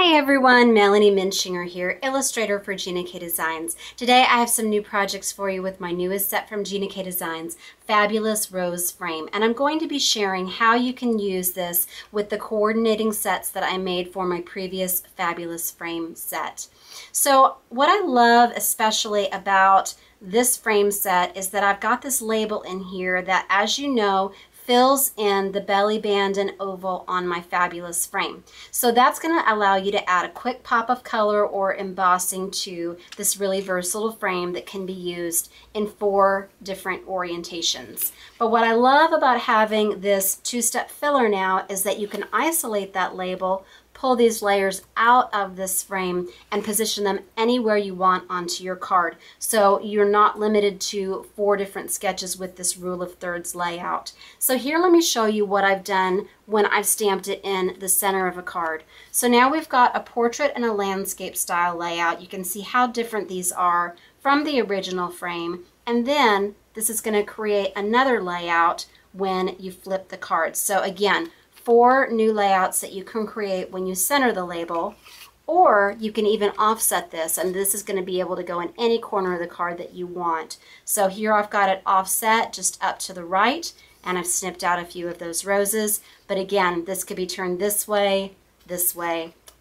Hey everyone, Melanie Muenchinger here, illustrator for Gina K Designs. Today I have some new projects for you with my newest set from Gina K Designs, Fabulous Rose Frame. And I'm going to be sharing how you can use this with the coordinating sets that I made for my previous Fabulous Frame set. So what I love especially about this frame set is that I've got this label in here that, as you know, fills in the belly band and oval on my Fabulous frame. So that's going to allow you to add a quick pop of color or embossing to this really versatile frame that can be used in 4 different orientations. But what I love about having this 2-step filler now is that you can isolate that label, pull these layers out of this frame, and position them anywhere you want onto your card. So you're not limited to 4 different sketches with this rule of thirds layout. So here, let me show you what I've done when I've stamped it in the center of a card. So now we've got a portrait and a landscape style layout. You can see how different these are from the original frame. And then this is going to create another layout when you flip the cards. So again, 4 new layouts that you can create when you center the label, or you can even offset this, and this is going to be able to go in any corner of the card that you want. So here I've got it offset just up to the right, and I've snipped out a few of those roses. But again, this could be turned this way,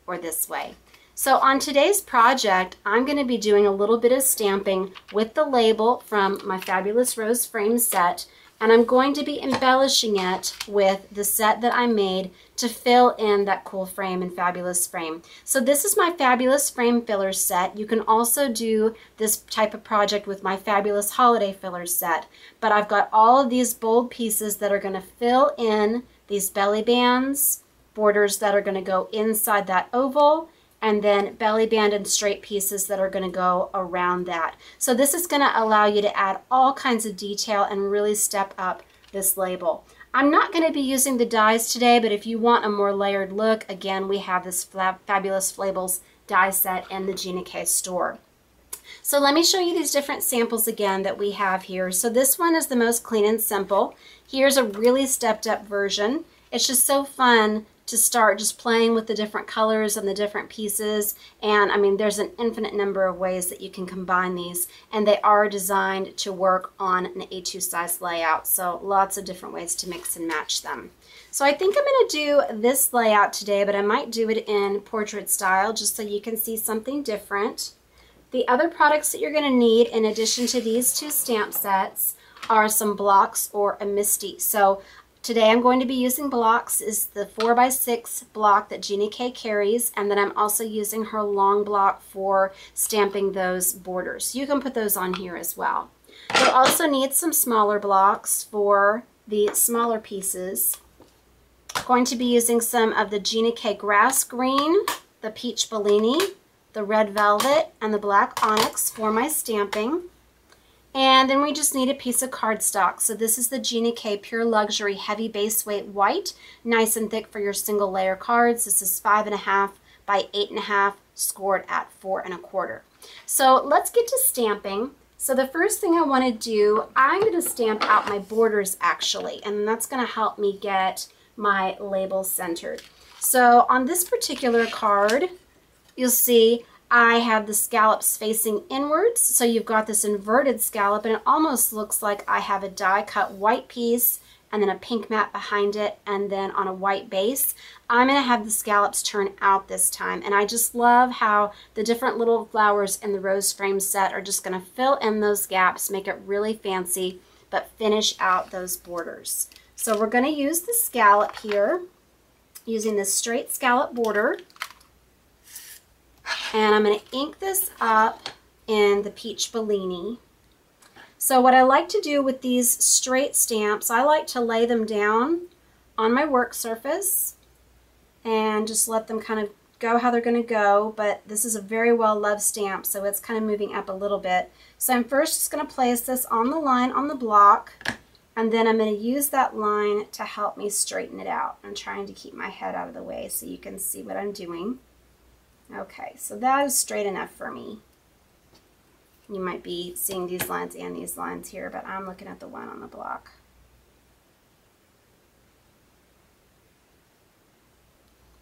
or this way. So on today's project, I'm going to be doing a little bit of stamping with the label from my Fabulous Rose Frame set, and I'm going to be embellishing it with the set that I made to fill in that cool frame and Fabulous frame. So this is my Fabulous Frame Filler set. You can also do this type of project with my Fabulous Holiday Filler set. But I've got all of these bold pieces that are going to fill in these belly bands, borders that are going to go inside that oval, and then belly band and straight pieces that are going to go around that. So this is going to allow you to add all kinds of detail and really step up this label. I'm not going to be using the dies today, but if you want a more layered look, again, we have this Fabulous Labels die set in the Gina K store. So let me show you these different samples again that we have here. So this one is the most clean and simple. Here's a really stepped up version. It's just so fun to start just playing with the different colors and the different pieces. And I mean, there's an infinite number of ways that you can combine these, and they are designed to work on an A2 size layout. So lots of different ways to mix and match them. So I think I'm going to do this layout today, but I might do it in portrait style just so you can see something different. The other products that you're going to need in addition to these 2 stamp sets are some blocks or a MISTI. So today I'm going to be using blocks. Is the 4x6 block that Gina K carries, and then I'm also using her long block for stamping those borders. You can put those on here as well. You'll also need some smaller blocks for the smaller pieces. I'm going to be using some of the Gina K Grass Green, the Peach Bellini, the Red Velvet, and the Black Onyx for my stamping. And then we just need a piece of cardstock. So this is the Gina K Pure Luxury Heavy Base Weight White, nice and thick for your single layer cards. This is 5.5 by 8.5, scored at 4 1/4. So let's get to stamping. So the first thing I want to do, I'm going to stamp out my borders actually, and that's going to help me get my label centered. So on this particular card, you'll see I have the scallops facing inwards, so you've got this inverted scallop, and it almost looks like I have a die cut white piece and then a pink mat behind it, and then on a white base. I'm going to have the scallops turn out this time, and I just love how the different little flowers in the rose frame set are just going to fill in those gaps, make it really fancy, but finish out those borders. So we're going to use the scallop here, using this straight scallop border. And I'm going to ink this up in the Peach Bellini. So what I like to do with these straight stamps, I like to lay them down on my work surface and just let them kind of go how they're going to go. But this is a very well loved stamp, so it's kind of moving up a little bit. So I'm first just going to place this on the line on the block, and then I'm going to use that line to help me straighten it out. I'm trying to keep my head out of the way so you can see what I'm doing. Okay, so that is straight enough for me. You might be seeing these lines and these lines here, but I'm looking at the one on the block.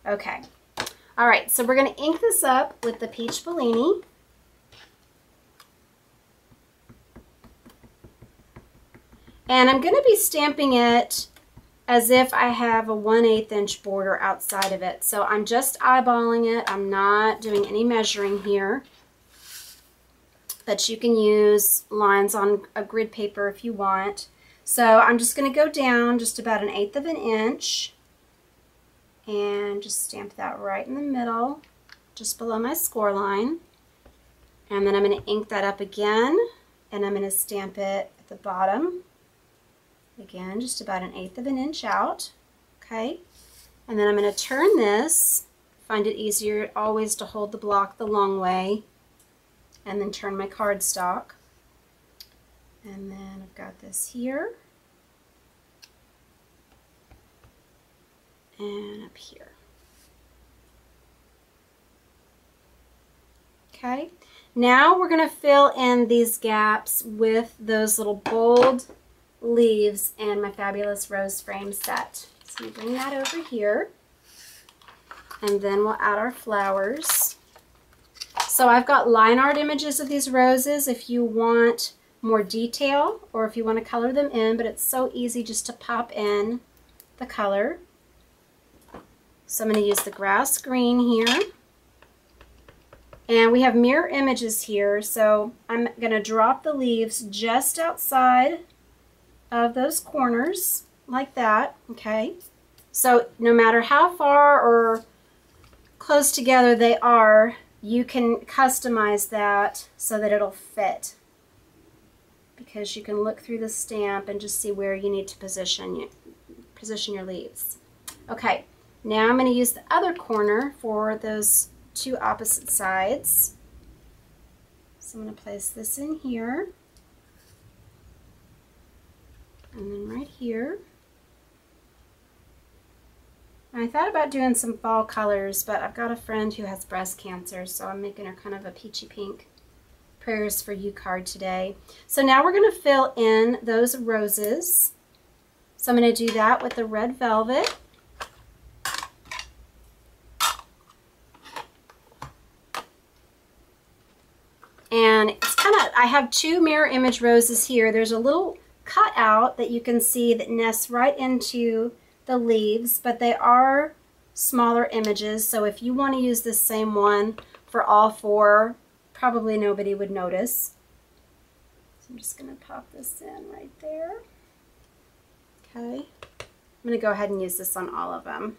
Okay. All right, so we're going to ink this up with the Peach Bellini. And I'm going to be stamping it as if I have a 1/8 inch border outside of it. So I'm just eyeballing it. I'm not doing any measuring here. But you can use lines on a grid paper if you want. So I'm just going to go down just about 1/8 of an inch and just stamp that right in the middle, just below my score line. And then I'm going to ink that up again, and I'm going to stamp it at the bottom. Again, just about 1/8 of an inch out, okay? And then I'm going to turn this, find it easier always to hold the block the long way, and then turn my cardstock. And then I've got this here, and up here. Okay, now we're going to fill in these gaps with those little bold leaves and my fabulous rose frame set. So we bring that over here, and then we'll add our flowers. So I've got line art images of these roses if you want more detail or if you want to color them in, but it's so easy just to pop in the color. So I'm going to use the grass green here. And we have mirror images here, so I'm going to drop the leaves just outside of those corners like that, okay? So no matter how far or close together they are, you can customize that so that it'll fit, because you can look through the stamp and just see where you need to position your leaves. Okay, now I'm going to use the other corner for those two opposite sides. So I'm going to place this in here, and then right here. And I thought about doing some fall colors, but I've got a friend who has breast cancer, so I'm making her kind of a peachy pink prayers for you card today. So now we're going to fill in those roses. So I'm going to do that with the red velvet. And it's kind of, I have two mirror image roses here. There's a little cutout that you can see that nests right into the leaves, but they are smaller images. So if you want to use the same one for all four, probably nobody would notice. So I'm just going to pop this in right there. Okay. I'm going to go ahead and use this on all of them.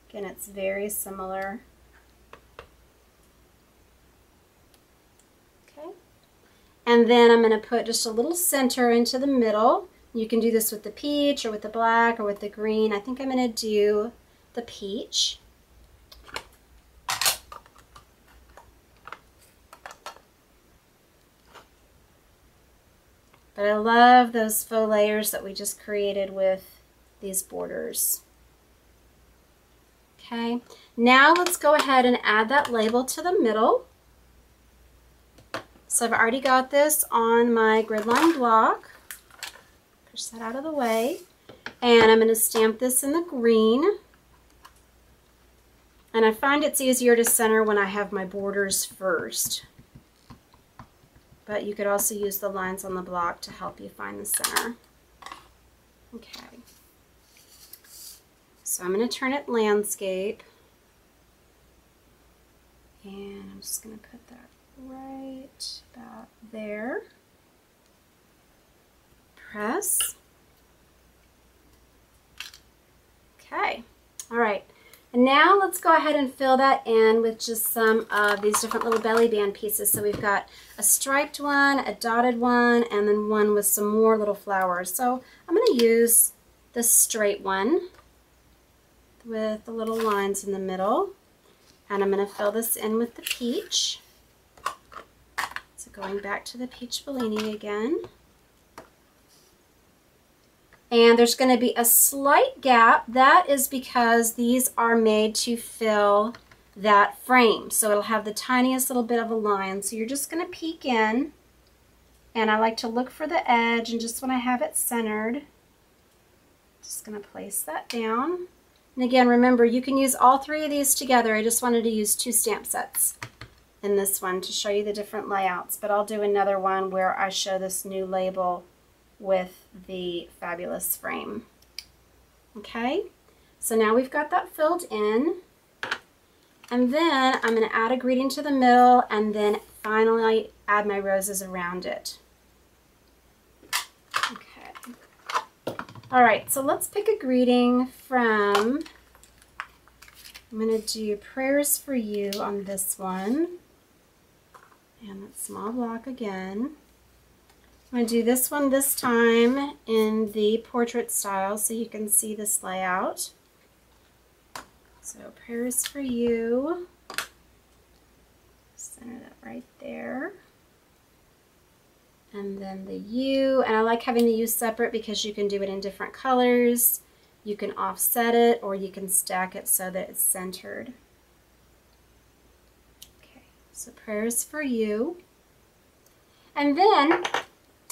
Again, it's very similar. And then I'm going to put just a little center into the middle. You can do this with the peach or with the black or with the green. I think I'm going to do the peach. But I love those faux layers that we just created with these borders. Okay, now let's go ahead and add that label to the middle. So I've already got this on my grid line block. Push that out of the way. And I'm going to stamp this in the green. And I find it's easier to center when I have my borders first. But you could also use the lines on the block to help you find the center. Okay. So I'm going to turn it landscape. And I'm just going to put that right about there. Press. Okay, all right. And now let's go ahead and fill that in with just some of these different little belly band pieces. So we've got a striped one, a dotted one, and then one with some more little flowers. So I'm going to use the straight one with the little lines in the middle. And I'm going to fill this in with the peach. So going back to the Peach Bellini again. And there's going to be a slight gap. That is because these are made to fill that frame. So it'll have the tiniest little bit of a line. So you're just going to peek in. And I like to look for the edge, and just when I have it centered, just going to place that down. And again, remember, you can use all three of these together. I just wanted to use 2 stamp sets in this one to show you the different layouts, but I'll do another one where I show this new label with the fabulous frame. Okay, so now we've got that filled in, and then I'm going to add a greeting to the middle and then finally add my roses around it. Okay, all right, so let's pick a greeting from, I'm going to do Prayers for You on this one. And that small block again. I'm going to do this one this time in the portrait style so you can see this layout. So Prayers for You. Center that right there. And then the U. And I like having the U separate because you can do it in different colors. You can offset it or you can stack it so that it's centered. So Prayers for You. And then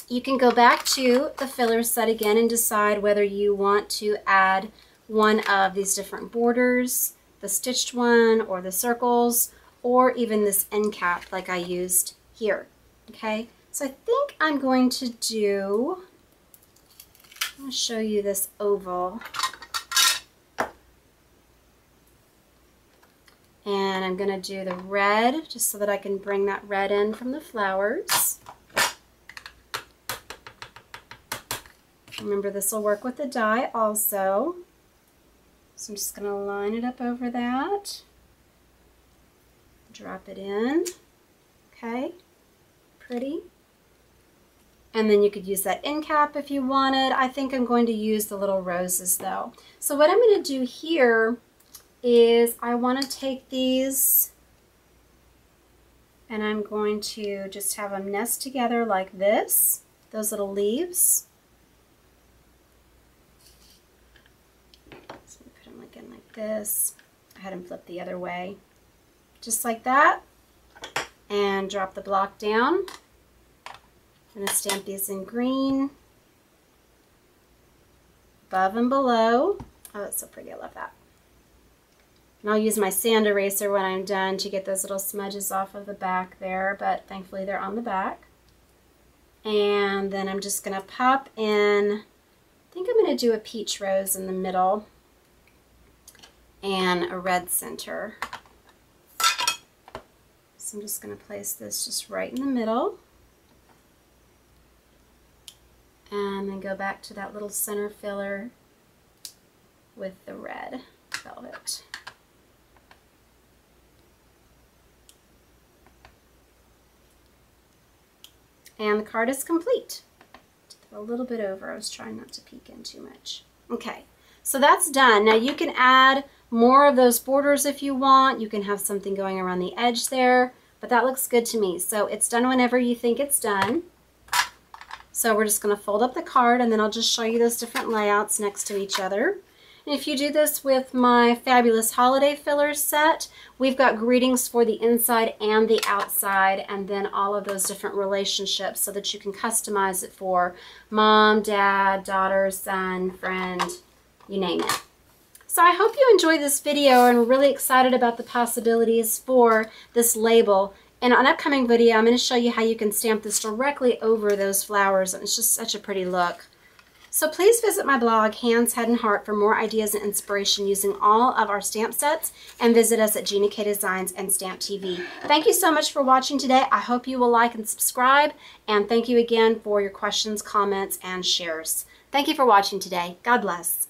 you can go back to the filler set again and decide whether you want to add one of these different borders, the stitched one or the circles, or even this end cap like I used here. Okay, so I think I'm going to do, I'll show you this oval. And I'm going to do the red just so that I can bring that red in from the flowers. Remember, this will work with the die also. So I'm just going to line it up over that. Drop it in. Okay, pretty. And then you could use that end cap if you wanted. I think I'm going to use the little roses though. So what I'm going to do here is I want to take these and I'm going to just have them nest together like this, those little leaves. So we put them again like this. I had them flip the other way, just like that, and drop the block down. I'm going to stamp these in green, above and below. Oh, that's so pretty, I love that. And I'll use my sand eraser when I'm done to get those little smudges off of the back there, but thankfully they're on the back. And then I'm just going to pop in, I think I'm going to do a peach rose in the middle and a red center. So I'm just going to place this just right in the middle. And then go back to that little center filler with the red velvet. And the card is complete. A little bit over. I was trying not to peek in too much. Okay, so that's done. Now you can add more of those borders if you want. You can have something going around the edge there, but that looks good to me. So it's done whenever you think it's done. So we're just going to fold up the card and then I'll just show you those different layouts next to each other. And if you do this with my fabulous holiday fillers set, we've got greetings for the inside and the outside, and then all of those different relationships so that you can customize it for mom, dad, daughter, son, friend, you name it. So I hope you enjoyed this video and are really excited about the possibilities for this label. In an upcoming video, I'm going to show you how you can stamp this directly over those flowers, and it's just such a pretty look. So please visit my blog, Hands, Head, and Heart, for more ideas and inspiration using all of our stamp sets, and visit us at Gina K Designs and Stamp TV. Thank you so much for watching today. I hope you will like and subscribe, and thank you again for your questions, comments, and shares. Thank you for watching today. God bless.